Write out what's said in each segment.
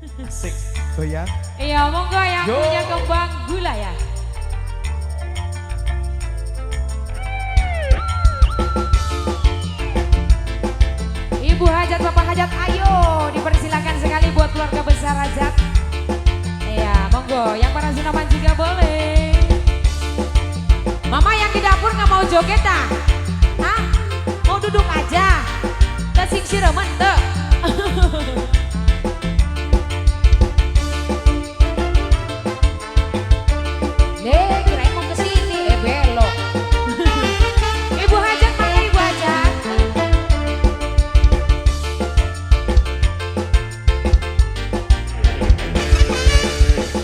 Asik, goyang. Iya, monggo yang punya kembang gula ya. Ibu hajat, bapak hajat, ayo dipersilakan sekali buat keluarga besar hajat. Iya, monggo yang para sinoman juga boleh. Mama yang di dapur nggak mau joget ah? Hah? Mau duduk aja? Kasing siremen tuh. Kirain mau kesini, belok. Ibu hajat mana ibu hajat?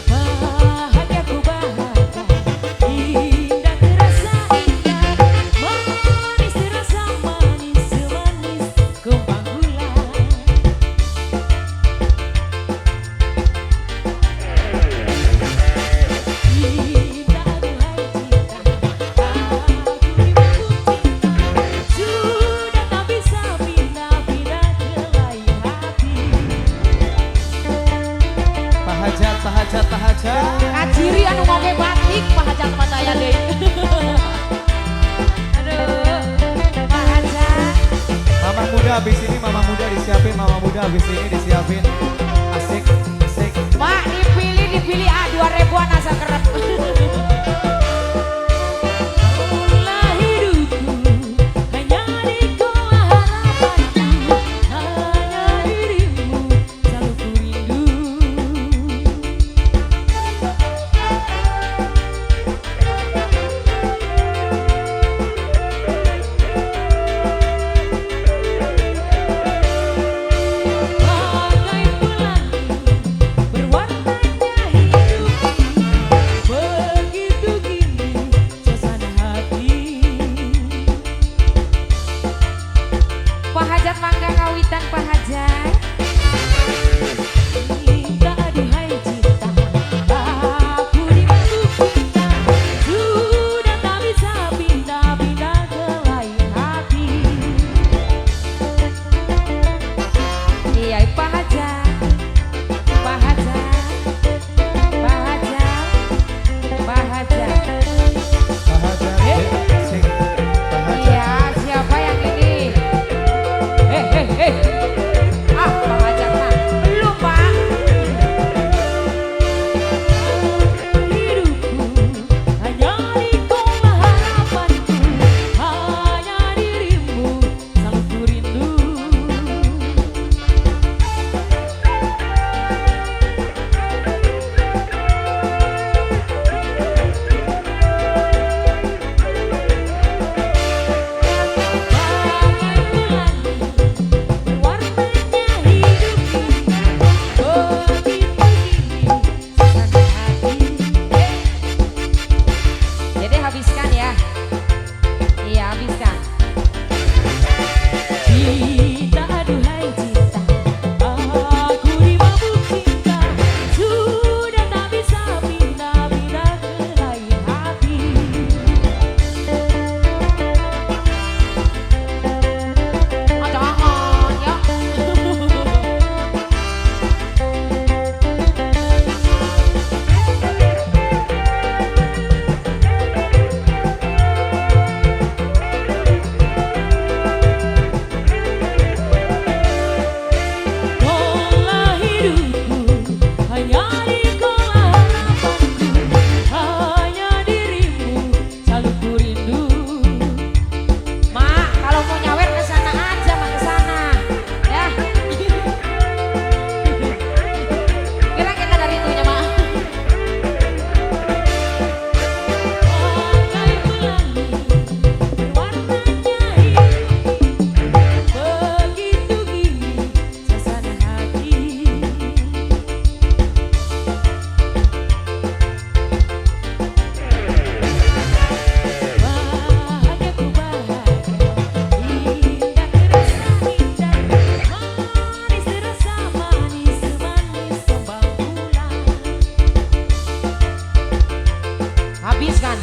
Bahagiaku bahagia, indah terasa indah, manis terasa manis semanis kembang gula. Kaciri anu ngoge batik pahajat mata ya deh. Aduh, pahajat. Mama muda habis ini, mama muda disiapin, mama muda habis ini disiapin. Asik, asik. Pak dipilih A2000-an asa kerep.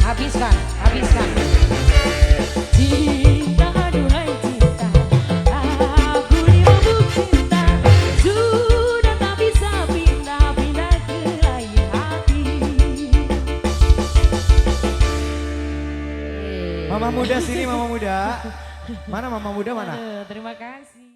habiskan. Cinta aduhai cinta, aku di lubuk cinta, sudah tak bisa pindah. Mama muda sini, mama muda. Mana mama muda mana? Aduh, terima kasih.